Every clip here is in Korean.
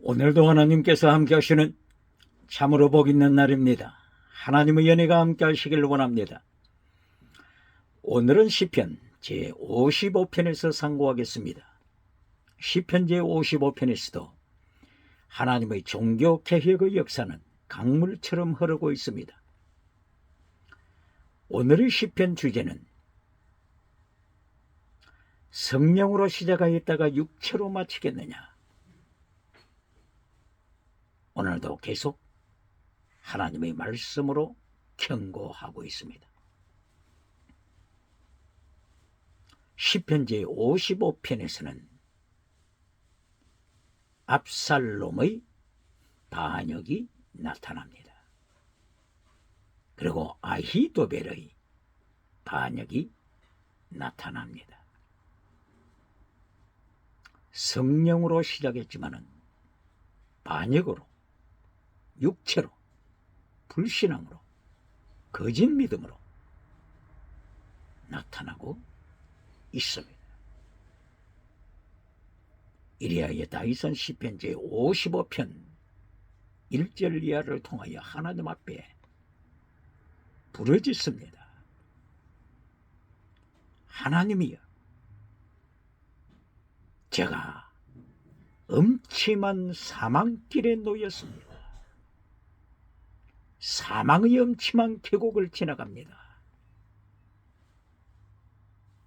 오늘도 하나님께서 함께 하시는 참으로 복 있는 날입니다. 하나님의 연혜가 함께 하시길 원합니다. 오늘은 시편 제55편에서 상고하겠습니다. 시편 제55편에서도 하나님의 종교 개혁의 역사는 강물처럼 흐르고 있습니다. 오늘의 시편 주제는 성령으로 시작하였다가 육체로 마치겠느냐. 오늘도 계속 하나님의 말씀으로 경고하고 있습니다. 시편 제55편에서는 압살롬의 반역이 나타납니다. 그리고 아히도벨의 반역이 나타납니다. 성령으로 시작했지만은 반역으로, 육체로, 불신앙으로, 거짓 믿음으로 나타나고 있습니다. 이리하여 다윗은 시편 제55편 1절 이하를 통하여 하나님 앞에 부르짖습니다. 하나님이여, 제가 음침한 사망길에 놓였습니다. 사망의 음침한 계곡을 지나갑니다.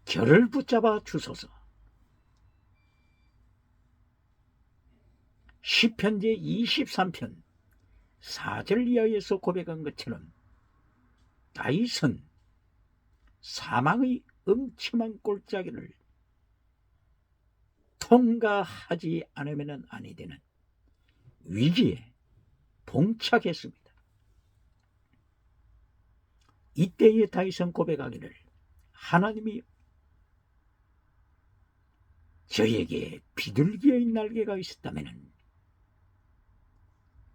저를 붙잡아 주소서. 시편 제23편 4절 이하에서 고백한 것처럼 다윗은 사망의 음침한 골짜기를 통과하지 않으면 아니 되는 위기에 봉착했습니다. 이때에 다윗은 고백하기를, 하나님이 저에게 비둘기의 날개가 있었다면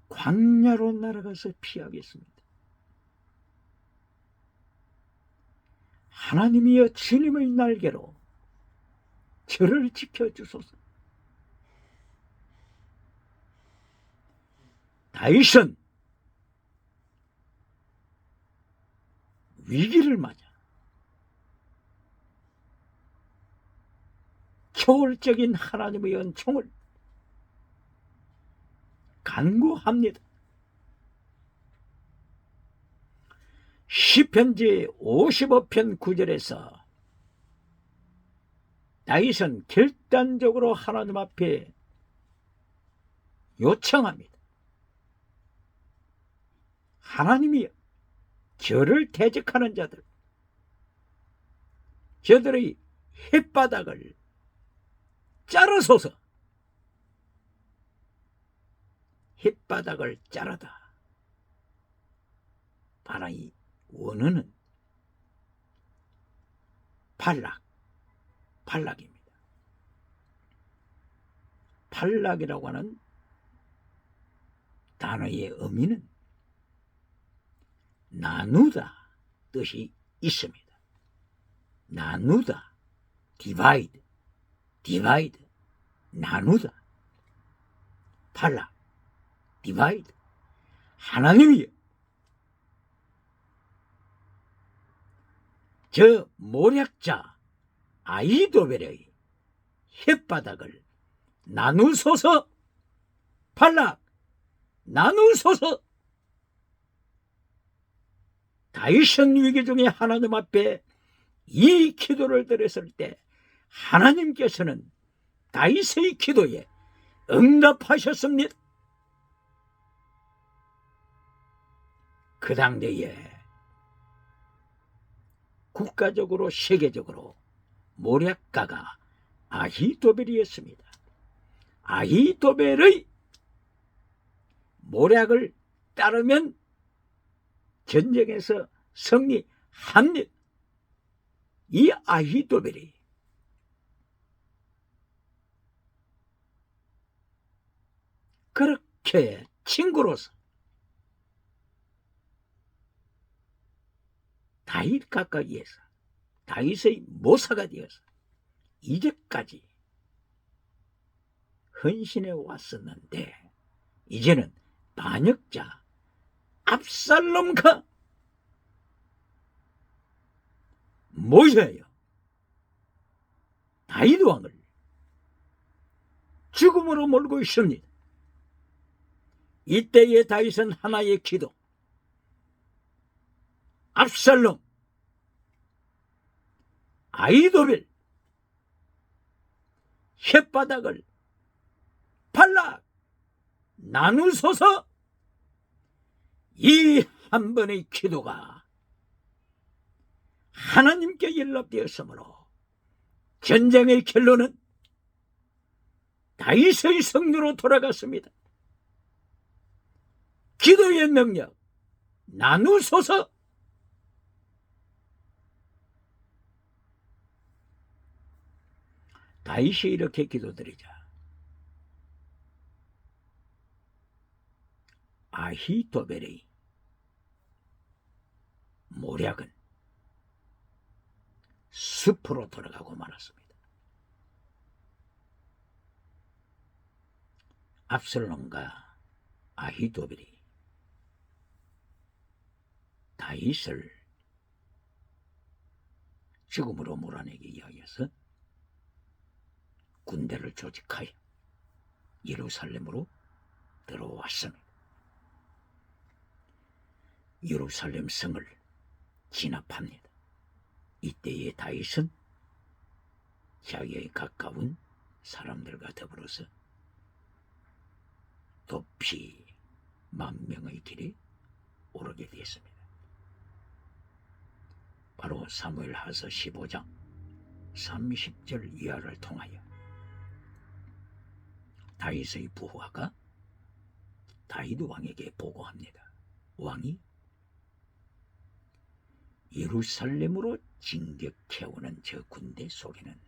광야로 날아가서 피하겠습니다. 하나님이여, 주님의 날개로 저를 지켜주소서. 다윗은 위기를 맞아 초월적인 하나님의 은총을 간구합니다. 시편 제55편 9절에서 다윗은 결단적으로 하나님 앞에 요청합니다. 하나님이여, 저를 대적하는 자들, 저들의 햇바닥을 자르소서. 햇바닥을 자르다. 바로 이 원어는 발락입니다. 발락이라고 하는 단어의 의미는 나누다 뜻이 있습니다. 나누다, divide, 나누다, 발락, divide. 하나님이여, 저 모략자 아히도벨의 햇바닥을 나누소서. 발락, 나누소서. 다윗은 위기 중에 하나님 앞에 이 기도를 드렸을 때 하나님께서는 다윗의 기도에 응답하셨습니다. 그 당대에 국가적으로 세계적으로 모략가가 아히도벨이었습니다. 아히도벨의 모략을 따르면 전쟁에서 승리합니다. 이 아히도벨이 그렇게 친구로서 다윗 가까이에서 다윗의 모사가 되어서 이제까지 헌신해 왔었는데 이제는 반역자 압살롬과 모여요 다윗 왕을 죽음으로 몰고 있습니다. 이때의 다윗은 하나의 기도, 압살롬, 아히도벨 혓바닥을 발라 나누소서, 이 한 번의 기도가 하나님께 연락되었으므로 전쟁의 결론은 다윗의 승리로 돌아갔습니다. 기도의 능력 나누소서. 다윗이 이렇게 기도드리자 아히도벨의 모략은 숲으로 돌아가고 말았습니다. 압살롬과 아히도벨이 다윗을 죽음으로 몰아내기 위하여서 군대를 조직하여 예루살렘으로 들어왔습니다. 예루살렘 성을 진압합니다. 이때의 다윗은 자기의 가까운 사람들과 더불어서 높이 10,000명의 길에 오르게 되었습니다. 바로 사무엘하서 15장 30절 이하를 통하여 다윗의 부하가 다윗 왕에게 보고합니다. 왕이 예루살렘으로 진격해오는 저 군대 속에는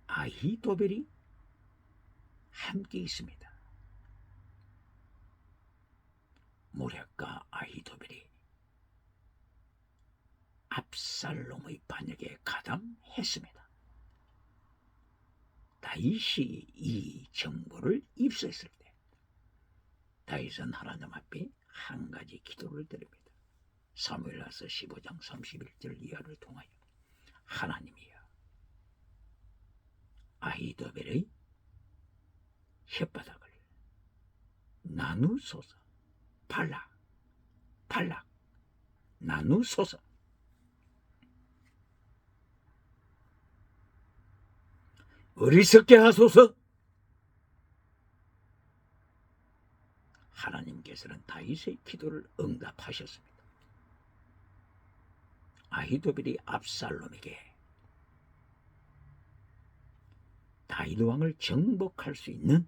아히도벨이 함께 있습니다. 모략과 아히도벨이 압살롬의 반역에 가담했습니다. 다윗이 이 정보를 입수했을 때 다윗은 하나님 앞에 한 가지 기도를 드립니다. 사무엘하서 15장 31절 이하를 통하여 하나님이여, 아히도벨의 혓바닥을 나누소서. 발락 나누소서. 어리석게 하소서. 하나님께서는 다윗의 기도를 응답하셨습니다. 아히도벨이 압살롬에게 다윗 왕을 정복할 수 있는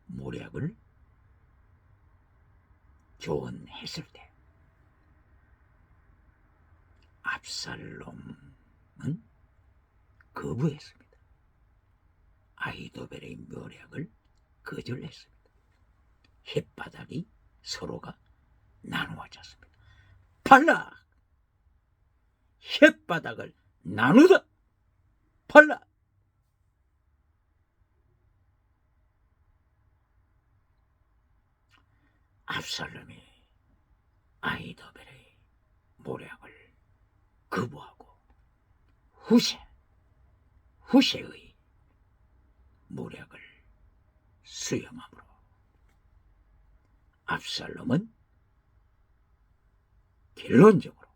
모략을 조언했을 때 압살롬은 거부했습니다. 아히도벨의 모략을 거절했습니다. 혓바닥이 서로가 나누어졌습니다. 발락, 혓바닥을 나누다. 발락. 압살롬이 아히도벨의 모략을 거부하고 후세의 모략을 수용함으로 압살롬은 결론적으로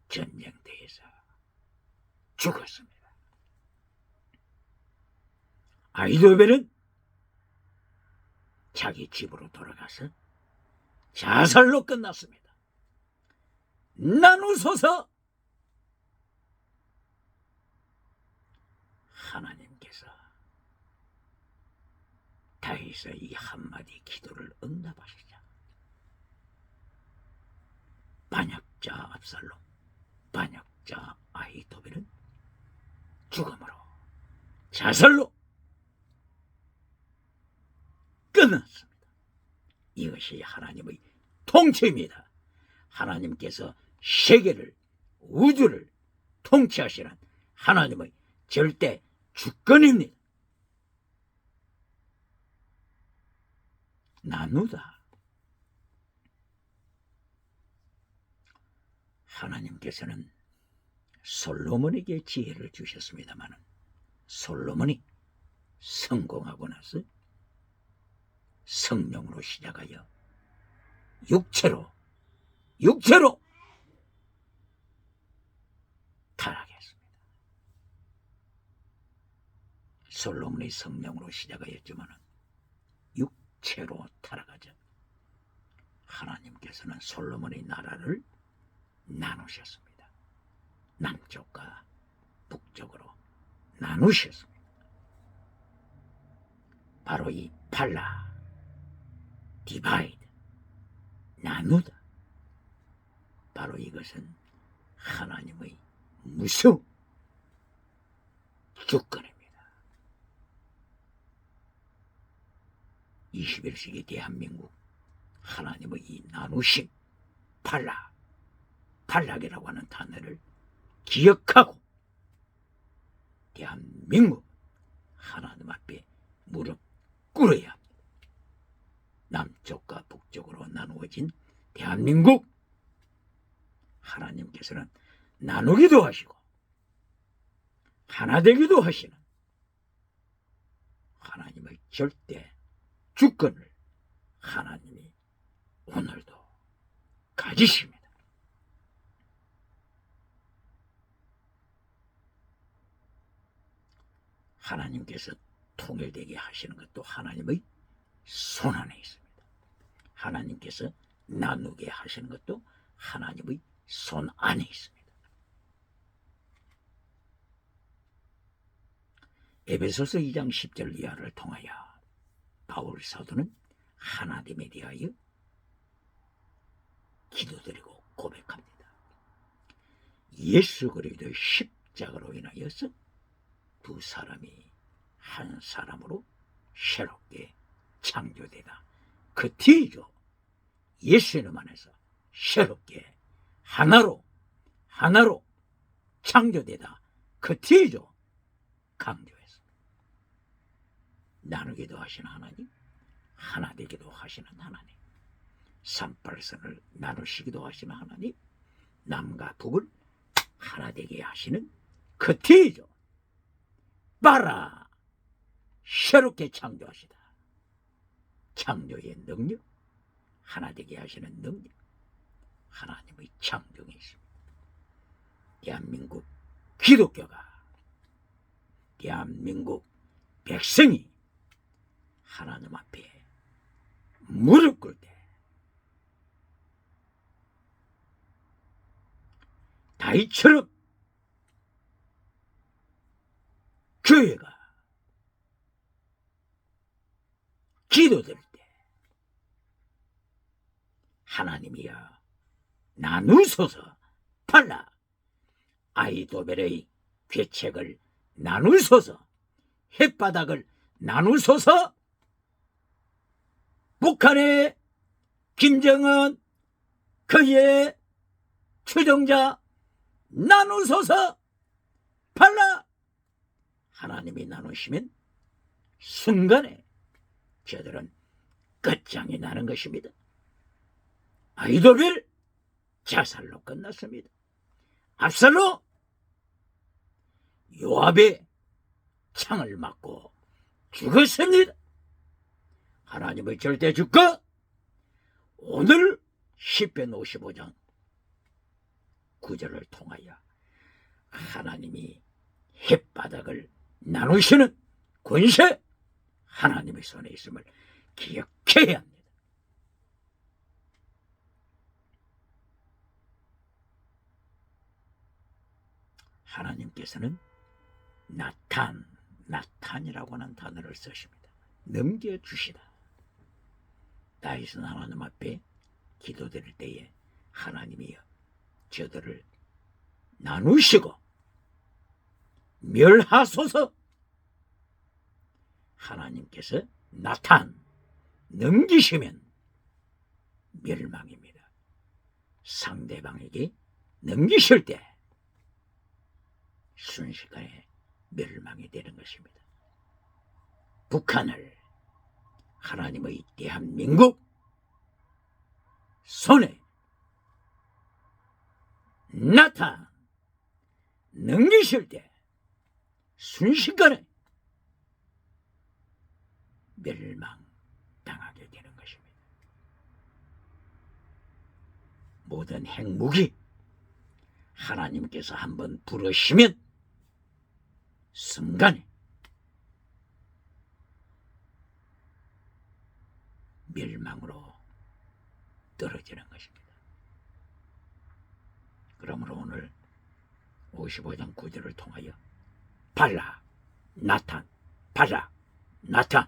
전쟁터에서 죽었습니다. 아히도벨은 자기 집으로 돌아가서 자살로 끝났습니다. 나누소서. 하나님께서 다윗의 이 한마디 기도를 응답하시자 반역자 압살롬, 반역자 아히도벨은 죽음으로, 자살로 끝났습니다. 이것이 하나님의 통치입니다. 하나님께서 세계를, 우주를 통치하시는 하나님의 절대 주권입니다. 나누다. 하나님께서는 솔로몬에게 지혜를 주셨습니다만 솔로몬이 성공하고 나서 성령으로 시작하여 육체로 타락했습니다. 솔로몬이 성령으로 시작하였지만 육체로 타락하자 하나님께서는 솔로몬의 나라를 나누셨습니다. 남쪽과 북쪽으로 나누셨습니다. 바로 이 팔라, 디바이드, 나누다. 바로 이것은 하나님의 무서운 주권입니다. 21세기 대한민국 하나님의 이 나누심, 팔락이라고 하는 단어를 기억하고 대한민국 하나님 앞에 무릎 꿇어야 합니다. 남쪽과 북쪽으로 나누어진 대한민국 하나님께서는 나누기도 하시고 하나 되기도 하시는 하나님의 절대 주권을 하나님이 오늘도 가지십니다. 하나님께서 통일되게 하시는 것도 하나님의 손 안에 있습니다. 하나님께서 나누게 하시는 것도 하나님의 손 안에 있습니다. 에베소서 2장 10절 이하를 통하여 바울 사도는 하나님에 대하여 기도드리고 고백합니다. 예수 그리스도의 십자가로 인하여서 두 사람이 한 사람으로 새롭게 창조되다. 그 뒤죠. 예수님 안에서 새롭게 하나로 창조되다. 그 뒤죠. 강조했습니다. 나누기도 하시는 하나님, 하나 되기도 하시는 하나님, 38선을 나누시기도 하시는 하나님, 남과 북을 하나 되게 하시는 그 뒤죠. 봐라, 새롭게 창조하시다. 창조의 능력, 하나 되게 하시는 능력, 하나님의 창조에 있습니다. 대한민국 기독교가, 대한민국 백성이 하나님 앞에 무릎 꿇을 때 다윗처럼 교회가 기도드릴 때 하나님이여 나누소서, 팔라 아이도벨의 괴책을 나누소서, 햇바닥을 나누소서, 북한의 김정은 그의 추종자 나누소서, 팔라. 하나님이 나누시면 순간에 저들은 끝장이 나는 것입니다. 아이도벨 자살로 끝났습니다. 압살롬 요압의 창을 맞고 죽었습니다. 하나님의 절대 주권, 오늘 시편 55장 9절을 통하여 하나님이 햇바닥을 나누시는 권세 하나님의 손에 있음을 기억해야 합니다. 하나님께서는 나탄이라고 하는 단어를 쓰십니다. 넘겨주시다. 다윗은 하나님 앞에 기도드릴 때에 하나님이여 저들을 나누시고 멸하소서. 하나님께서 나탄 넘기시면 멸망입니다. 상대방에게 넘기실 때 순식간에 멸망이 되는 것입니다. 북한을 하나님의 대한민국 손에 넘기실 때 순식간에 멸망당하게 되는 것입니다. 모든 핵무기 하나님께서 한번 부르시면 순간에 멸망으로 떨어지는 것입니다. 그러므로 오늘 55장 9절을 통하여 발라 나탄 발라 나탄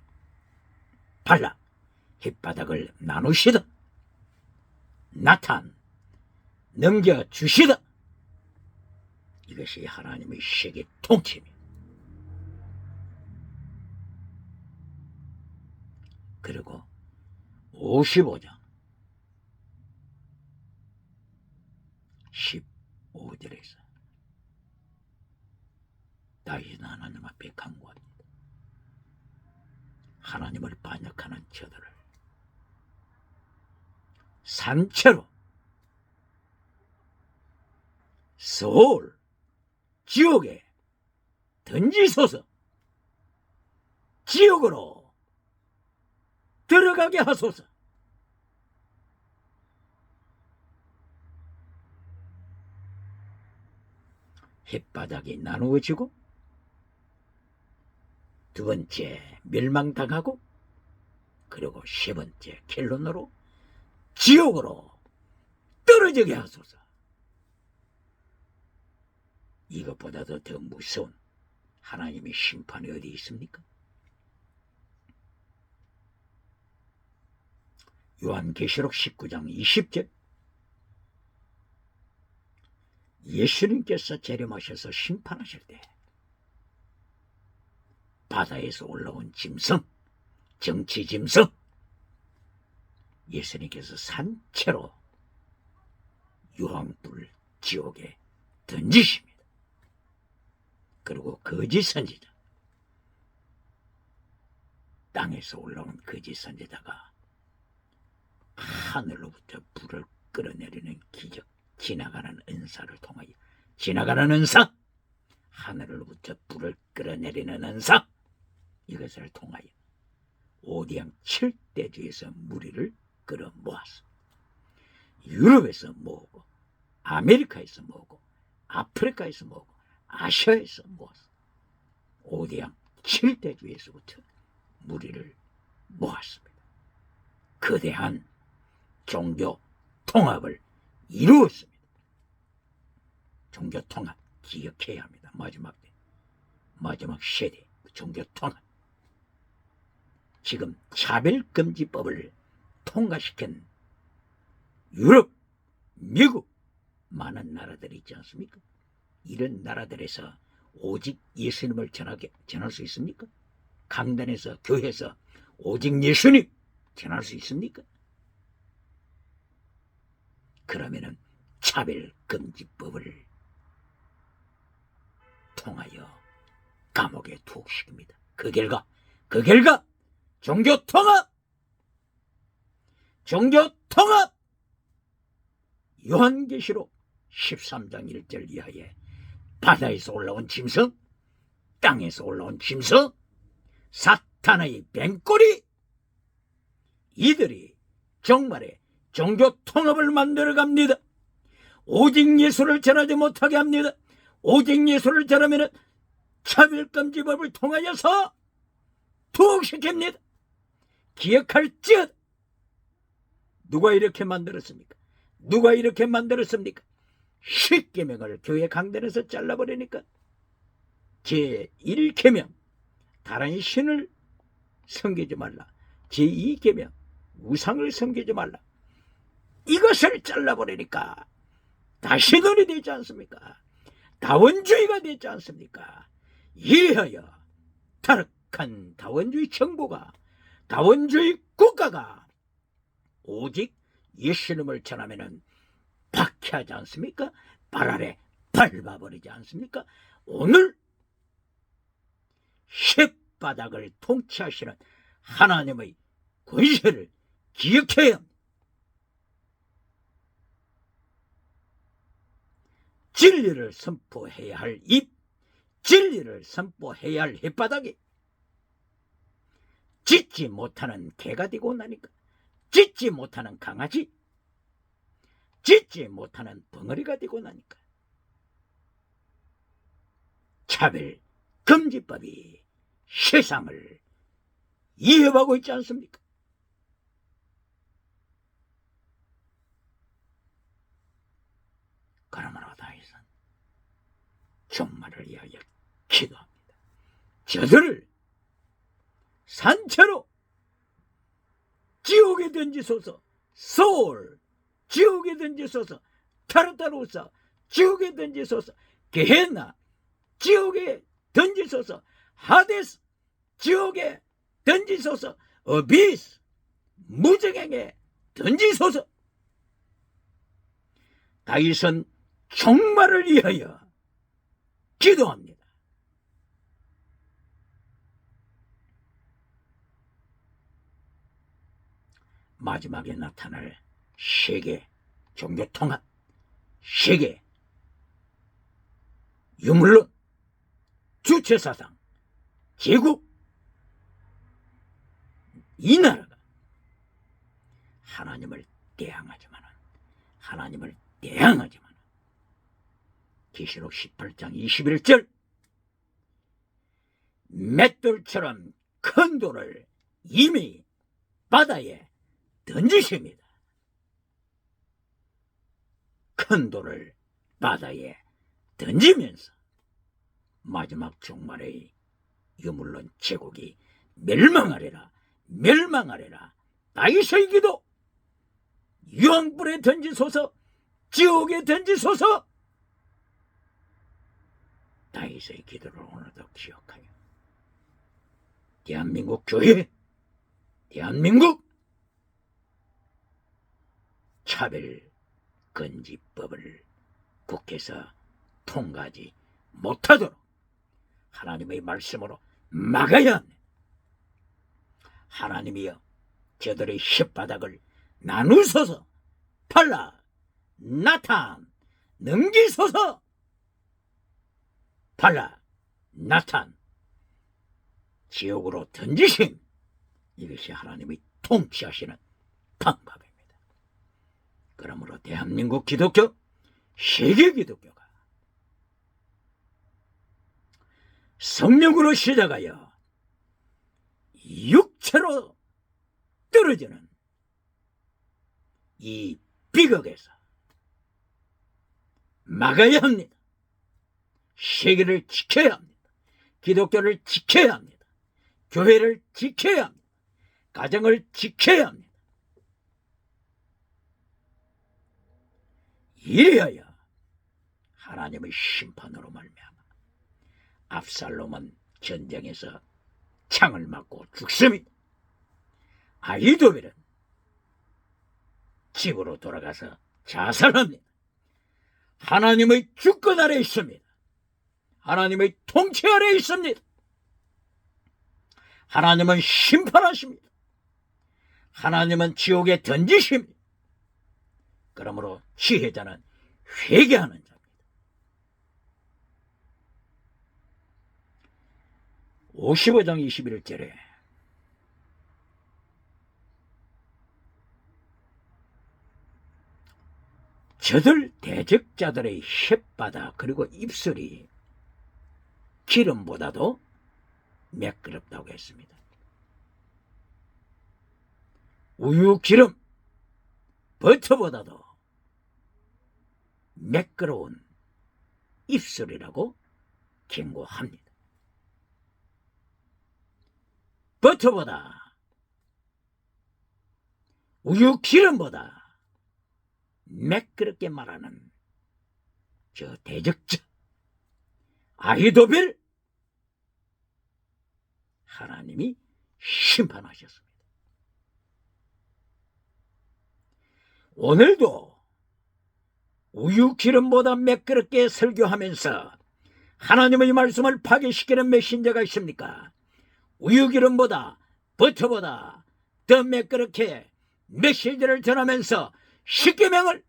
발라 햇바닥을 나누시다 나탄 넘겨주시다. 이것이 하나님의 세계 통치입니다. 그리고 55장 15절에서 다윗은 하나님 앞에 간구합니다. 하나님을 반역하는 저들을 산채로 서울 지옥에 던지소서. 지옥으로 들어가게 하소서. 햇바닥이 나누어지고 두 번째 멸망당하고 그리고 세 번째 결론으로 지옥으로 떨어지게 하소서. 이것보다도 더 무서운 하나님의 심판이 어디 있습니까? 요한계시록 19장 20절 예수님께서 재림하셔서 심판하실 때 바다에서 올라온 짐승, 정치 짐승 예수님께서 산채로 유황불 지옥에 던지십니다. 그리고 거짓 선지자, 땅에서 올라온 거짓 선지자가 하늘로부터 불을 끌어내리는 기적, 지나가는 은사를 통하여, 지나가는 은사, 하늘로부터 불을 끌어내리는 은사, 이것을 통하여 오디양 7대주에서 무리를 끌어 모았어. 유럽에서 모으고 아메리카에서 모으고 아프리카에서 모으고 아시아에서 모았어. 오디양 7대주에서부터 무리를 모았습니다. 거대한 종교 통합을 이루었습니다. 종교 통합 기억해야 합니다. 마지막 세대 종교 통합. 지금 차별금지법을 통과시킨 유럽, 미국 많은 나라들이 있지 않습니까? 이런 나라들에서 오직 예수님을 전할 수 있습니까? 강단에서, 교회에서 오직 예수님 전할 수 있습니까? 그러면은 차별금지법을 통하여 감옥에 투옥시킵니다. 그 결과 종교통합 요한계시록 13장 1절 이하에 바다에서 올라온 짐승, 땅에서 올라온 짐승, 사탄의 뱀꼬리, 이들이 정말에 종교통합을 만들어갑니다. 오직 예수를 전하지 못하게 합니다. 오직 예수를 전하면 차별금지법을 통하여서 투옥시킵니다. 기억할지어다. 누가 이렇게 만들었습니까? 누가 이렇게 만들었습니까? 10계명을 교회 강단에서 잘라버리니까 제1계명 다른 신을 섬기지 말라, 제2계명 우상을 섬기지 말라, 이것을 잘라버리니까 다시 눈이 되지 않습니까? 다원주의가 되지 않습니까? 이래하여 타락한 다원주의 정부가, 다원주의 국가가 오직 예수님을 전하면은 박해하지 않습니까? 발 아래 밟아버리지 않습니까? 오늘 땅바닥을 통치하시는 하나님의 권세를 기억해야 합니다. 진리를 선포해야 할 입, 진리를 선포해야 할 햇바닥이 짖지 못하는 개가 되고 나니까, 짖지 못하는 강아지, 짖지 못하는 벙어리가 되고 나니까 차별 금지법이 세상을 위협하고 있지 않습니까? 그러므로 다윗은 종말을 위하여 기도합니다. 저들을 산채로 지옥에 던지소서. 소울 지옥에 던지소서. 타르타루사 지옥에 던지소서. 게헤나 지옥에 던지소서. 하데스 지옥에 던지소서. 어비스 무저갱에 던지소서. 다윗은 종말을 위하여 기도합니다. 마지막에 나타날 세계 종교 통합, 세계 유물론, 주체사상, 제국, 이 나라가 하나님을 대항하지만 계시록 18장 21절 맷돌처럼 큰 돌을 이미 바다에 던지십니다. 큰 돌을 바다에 던지면서 마지막 종말의 유물론 제국이 멸망하리라. 다윗의 기도, 유황불에 던지소서. 지옥에 던지소서. 다윗의 기도를 오늘도 기억하여 대한민국 교회, 대한민국 차별금지법을 국회에서 통과하지 못하도록 하나님의 말씀으로 막아야 합니다. 하나님이여 저들의 혓바닥을 나누소서. 팔라 나탄 넘기소서. 팔라 나탄 지옥으로 던지심. 이것이 하나님이 통치하시는 방법입니다. 그러므로 대한민국 기독교, 세계 기독교가 성령으로 시작하여 육체로 떨어지는 이 비극에서 막아야 합니다. 세계를 지켜야 합니다. 기독교를 지켜야 합니다. 교회를 지켜야 합니다. 가정을 지켜야 합니다. 이래야 하나님의 심판으로 말미암아 압살롬은 전쟁에서 창을 맞고 죽습니다. 아히도벨은 집으로 돌아가서 자살합니다. 하나님의 주권 아래 있습니다. 하나님의 통치 아래 있습니다. 하나님은 심판하십니다. 하나님은 지옥에 던지십니다. 그러므로 지혜자는 회개하는 자입니다. 55장 21절에 저들 대적자들의 혓바닥 그리고 입술이 기름보다도 매끄럽다고 했습니다. 우유 기름, 버터보다도 매끄러운 입술이라고 경고합니다. 버터보다, 우유 기름보다 매끄럽게 말하는 저 대적자 아히도벨, 하나님이 심판하셨습니다. 오늘도 우유 기름보다 매끄럽게 설교하면서 하나님의 말씀을 파괴시키는 메신저가 있습니까? 우유기름보다 버터보다 더 매끄럽게 메시지를 전하면서 십계명을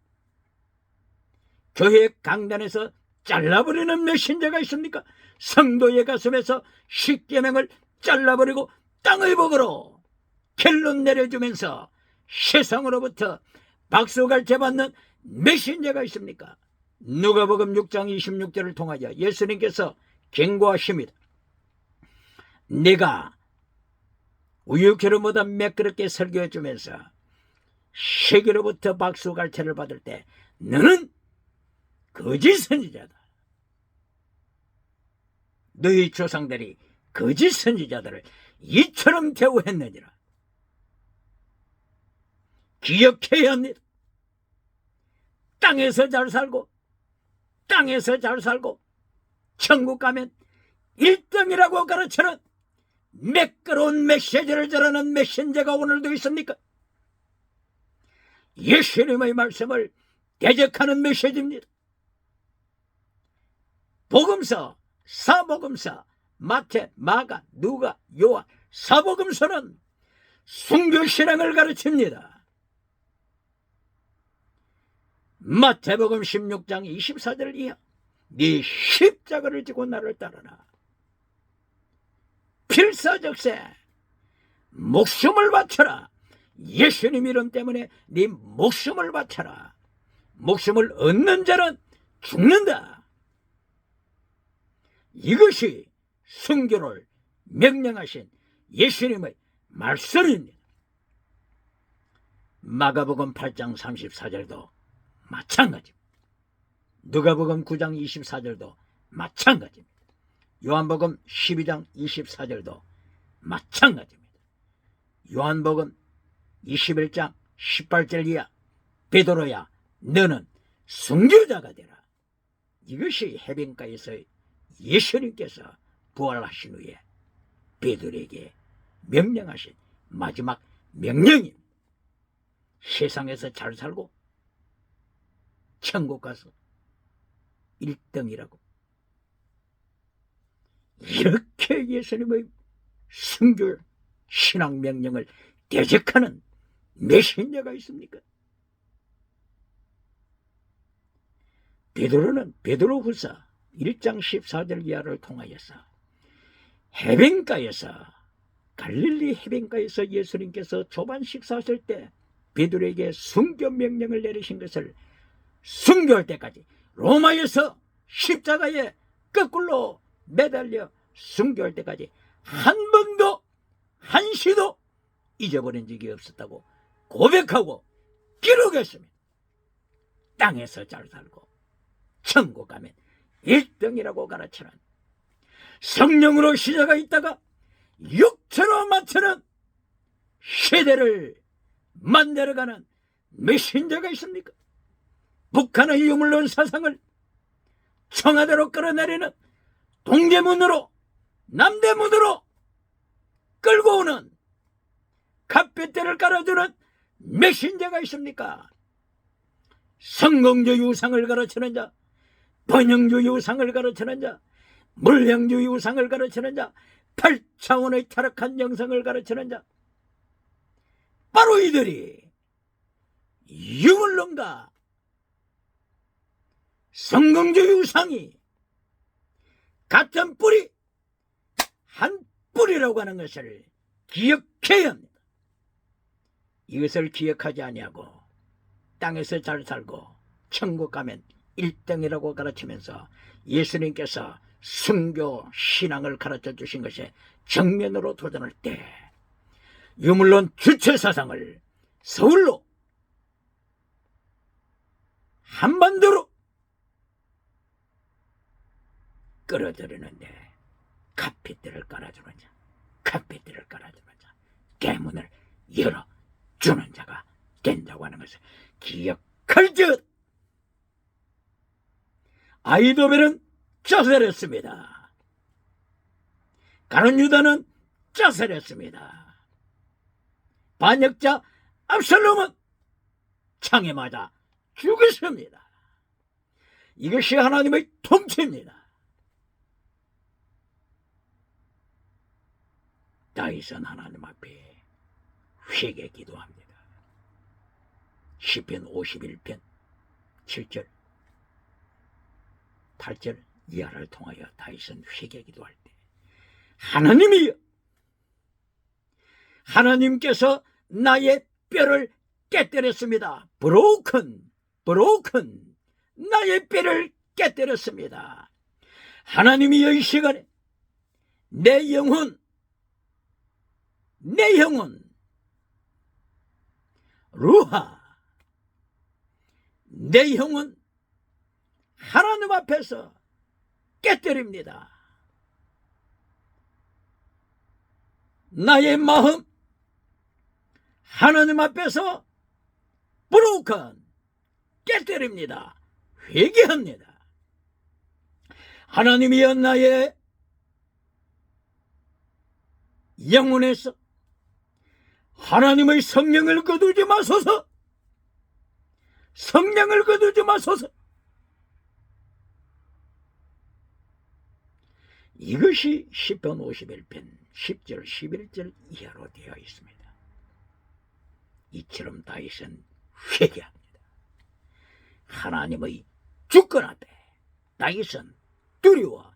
교회 강단에서 잘라버리는 메신저가 있습니까? 성도의 가슴에서 십계명을 잘라버리고 땅의 복으로 결론 내려주면서 세상으로부터 박수갈채 받는 메신저가 있습니까? 누가복음 6장 26절을 통하여 예수님께서 경고하십니다. 내가 우유기름보다 매끄럽게 설교해주면서 세계로부터 박수갈채를 받을 때 너는 거짓 선지자다. 너희 조상들이 거짓 선지자들을 이처럼 대우했느니라. 기억해야 합니다. 땅에서 잘 살고 천국 가면 1등이라고 가르치는 매끄러운 메시지를 전하는 메신저가 오늘도 있습니까? 예수님의 말씀을 대적하는 메시지입니다. 복음서, 사복음서, 마태, 마가, 누가, 요한, 사복음서는 순교신앙을 가르칩니다. 마태복음 16장 24절 이하 네 십자가를 지고 나를 따르라. 필사적세 목숨을 바쳐라. 예수님 이름 때문에 네 목숨을 바쳐라. 목숨을 얻는 자는 죽는다. 이것이 순교를 명령하신 예수님의 말씀입니다. 마가복음 8장 34절도 마찬가지입니다. 누가복음 9장 24절도 마찬가지입니다. 요한복음 12장 24절도 마찬가지입니다. 요한복음 21장 18절 이하 베드로야 너는 순교자가 되라. 이것이 해변가에서 예수님께서 부활하신 후에 베드로에게 명령하신 마지막 명령입니다. 세상에서 잘 살고 천국 가서 1등이라고. 이렇게 예수님의 순교 신앙 명령을 대적하는 메신저가 있습니까? 베드로는 베드로후서 1장 14절 이하를 통하여서 해변가에서 갈릴리 해변가에서 예수님께서 조반 식사하실 때 베드로에게 순교 명령을 내리신 것을 순교할 때까지 로마에서 십자가에 거꾸로 매달려 순교할 때까지 한 번도 한시도 잊어버린 적이 없었다고 고백하고 기록했습니다. 땅에서 잘 살고 천국 가면 1등이라고 가르치는 성령으로 시작가 있다가 육체로 마치는 세대를 만들어가는 메신저가 있습니까? 북한의 유물론 사상을 청와대로 끌어내리는 동대문으로 남대문으로 끌고 오는 갓배대를 깔아주는 메신저가 있습니까? 성공주 유상을 가르치는 자, 번영주 유상을 가르치는 자, 물량주 유상을 가르치는 자, 8차원의 타락한 영성을 가르치는 자, 바로 이들이 유물론과 성공주 유상이 같은 뿌리, 한 뿌리라고 하는 것을 기억해야 합니다. 이것을 기억하지 아니하고 땅에서 잘 살고 천국 가면 1등이라고 가르치면서 예수님께서 순교 신앙을 가르쳐 주신 것에 정면으로 도전할 때 유물론 주체 사상을 서울로 한반도로 끌어들이는데 카피들을 깔아주는 자, 카피들을 깔아주는 자, 대문을 열어주는 자가 된다고 하는 것을 기억할지어다. 아히도벨은 자살했습니다. 가룟 유다는 자살했습니다. 반역자 압살롬은 창에 맞아 죽었습니다. 이것이 하나님의 통치입니다. 다윗은 하나님 앞에 회개 기도합니다. 시편 51편 7절 8절 이하를 통하여 다윗은 회개 기도할 때 하나님이여, 하나님께서 나의 뼈를 깨뜨렸습니다. broken 나의 뼈를 깨뜨렸습니다. 하나님이여, 이 시간에 내 영혼 루하, 내 영혼 하나님 앞에서 깨뜨립니다. 나의 마음 하나님 앞에서 broken 깨뜨립니다. 회개합니다. 하나님이여, 나의 영혼에서 하나님의 성령을 거두지 마소서. 성령을 거두지 마소서. 이것이 시편 51편 10절 11절 이하로 되어 있습니다. 이처럼 다윗은 회개합니다. 하나님의 주권 앞에 다윗은 두려워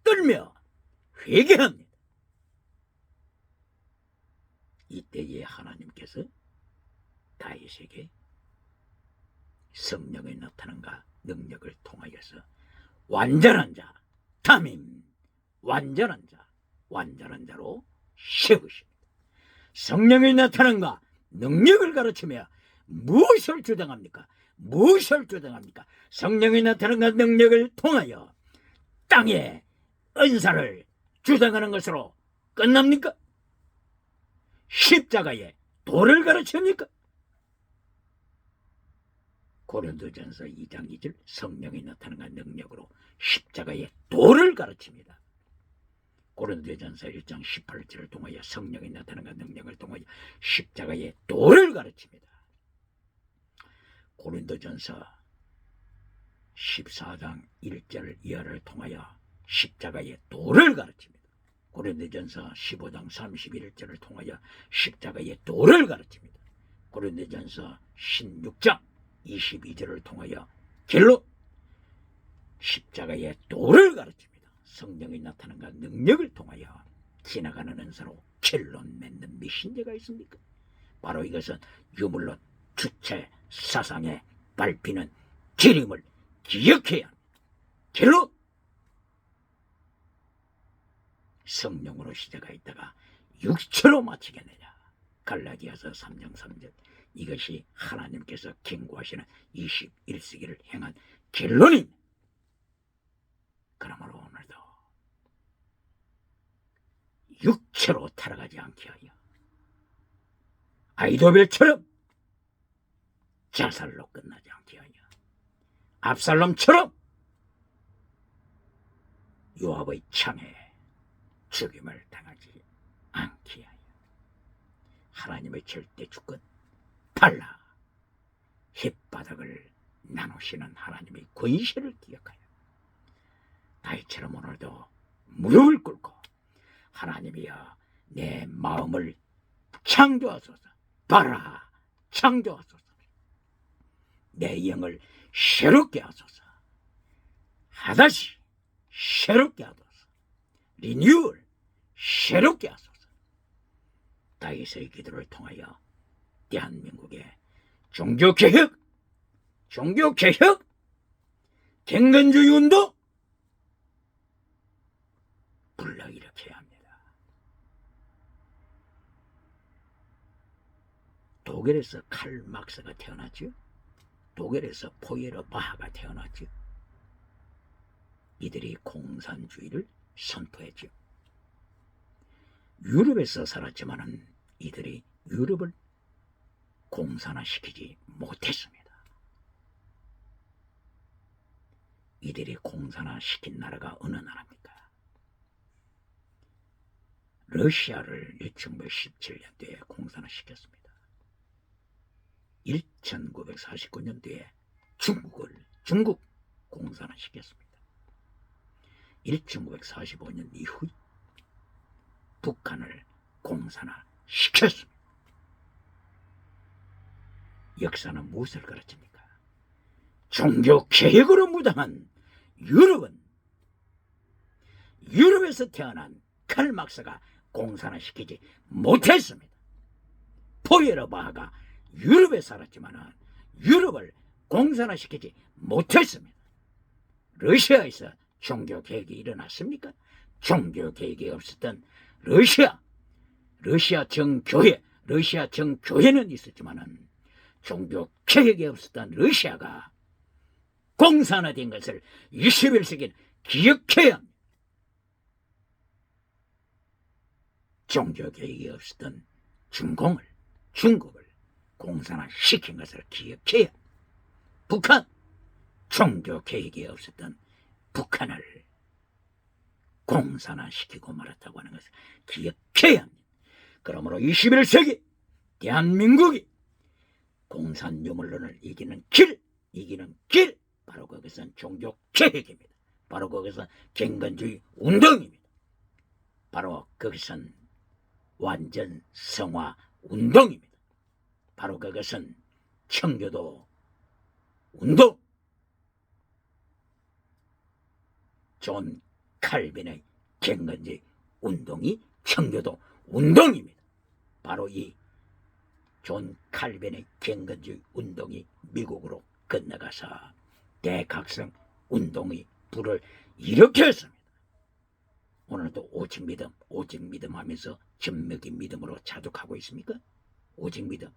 떨며 회개합니다. 이때에 하나님께서 다윗에게 성령의 나타남과 능력을 통하여서 완전한 자, 담임, 완전한 자로 세우십니다. 성령의 나타남과 능력을 가르치며 무엇을 주장합니까? 성령의 나타남과 능력을 통하여 땅에 은사를 주장하는 것으로 끝납니까? 십자가의 도를 가르칩니까? 고린도전서 2장 2절 성령이 나타나는 능력으로 십자가의 도를 가르칩니다. 고린도전서 1장 18절을 통하여 성령이 나타나는 능력을 통하여 십자가의 도를 가르칩니다. 고린도전서 14장 1절 이하를 통하여 십자가의 도를 가르칩니다. 고린도전서 15장 31절을 통하여 십자가의 도를 가르칩니다. 고린도전서 16장 22절을 통하여 길로 십자가의 도를 가르칩니다. 성령이 나타난과 능력을 통하여 지나가는 은사로 결론 맺는 메신저가 있습니까? 바로 이것은 유물로 주체 사상에 밟히는 기림을 기억해야 합니다. 결론 성령으로 시작하였다가 육체로 마치겠느냐. 갈라디아서 3장 3절 이것이 하나님께서 경고하시는 21세기를 행한 결론입니다. 그러므로 오늘도 육체로 타락하지 않게 하여 아이도벨처럼 자살로 끝나지 않게 하여 압살롬처럼 요압의 창에 죽임을 당하지 않게 하여 하나님의 절대 주권 발라 햇바닥을 나누시는 하나님의 권세를 기억하여 다윗처럼 오늘도 무릎을 꿇고 하나님이여 내 마음을 창조하소서, 발라 창조하소서, 내 영을 새롭게 하소서, 하다시 새롭게 하소서, 리뉴얼 새롭게 하소서. 다윗의 기도를 통하여 대한민국의 종교개혁, 경건주의 운동 불러일으켜야 합니다. 독일에서 칼 막스가 태어났죠. 독일에서 포에르 바하가 태어났죠. 이들이 공산주의를 선포했죠. 유럽에서 살았지만은 이들이 유럽을 공산화시키지 못했습니다. 이들이 공산화시킨 나라가 어느 나라입니까? 러시아를 1917년도에 공산화시켰습니다. 1949년도에 중국 공산화시켰습니다. 1945년 이후 북한을 공산화 시켰습니다. 역사는 무엇을 가르칩니까? 종교 개혁으로 무당한 유럽에서 태어난 칼막스가 공산화시키지 못했습니다. 포에르바하가 유럽에 살았지만 유럽을 공산화시키지 못했습니다. 러시아에서 종교개혁이 일어났습니까? 종교개혁이 없었던 러시아 정교회는 있었지만 종교개혁이 없었던 러시아가 공산화된 것을 21세기는 기억해야 합니다. 종교개혁이 없었던 중국을 공산화시킨 것을 기억해야 합니다. 북한, 종교개혁이 없었던 북한을 공산화시키고 말았다고 하는 것을 기억해야 합니다. 그러므로 21세기 대한민국이 공산유물론을 이기는 길, 바로 그것은 종교개혁입니다. 바로 그것은 경건주의 운동입니다. 바로 그것은 완전 성화 운동입니다. 바로 그것은 청교도 운동, 존 칼빈의 경건주의 운동이 청교도 운동입니다. 바로 이 존 칼빈의 경건주의 운동이 미국으로 건너가서 대각성 운동의 불을 일으켰습니다. 오늘도 오직 믿음 하면서 전맥의 믿음으로 자족하고 있습니까? 오직 믿음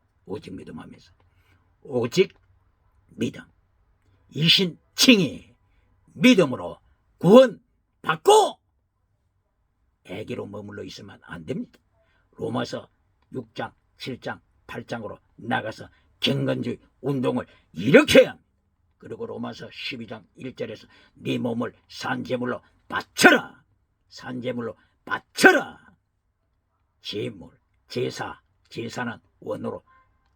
하면서 오직 믿음, 이신칭의 믿음으로 구원받고 애기로 머물러 있으면 안 됩니다. 로마서 6장, 7장, 8장으로 나가서 경건주의 운동을 일으켜야 합니다. 그리고 로마서 12장 1절에서 네 몸을 산제물로 바쳐라. 제물, 제사는 원어로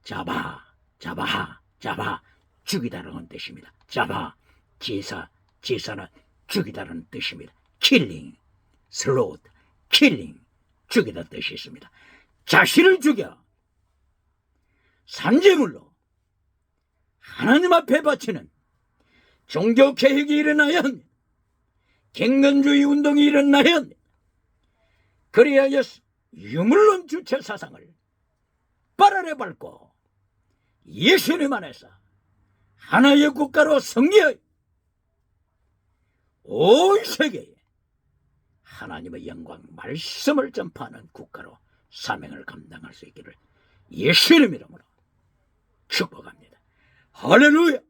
잡아 죽이다라는 뜻입니다. 제사는 죽이다라는 뜻입니다. 킬링, 슬로우드, 킬링, 죽이다는 뜻이 있습니다. 자신을 죽여 산제물로 하나님 앞에 바치는 종교개혁이 일어나야 합니다. 경건주의 운동이 일어나야 합니다. 그래야 유물론 주체 사상을 빨아내 밟고 예수님 안에서 하나의 국가로 승리하여 온 세계에 하나님의 영광 말씀을 전파하는 국가로 사명을 감당할 수 있기를 예수님 이름으로 축복합니다. 할렐루야.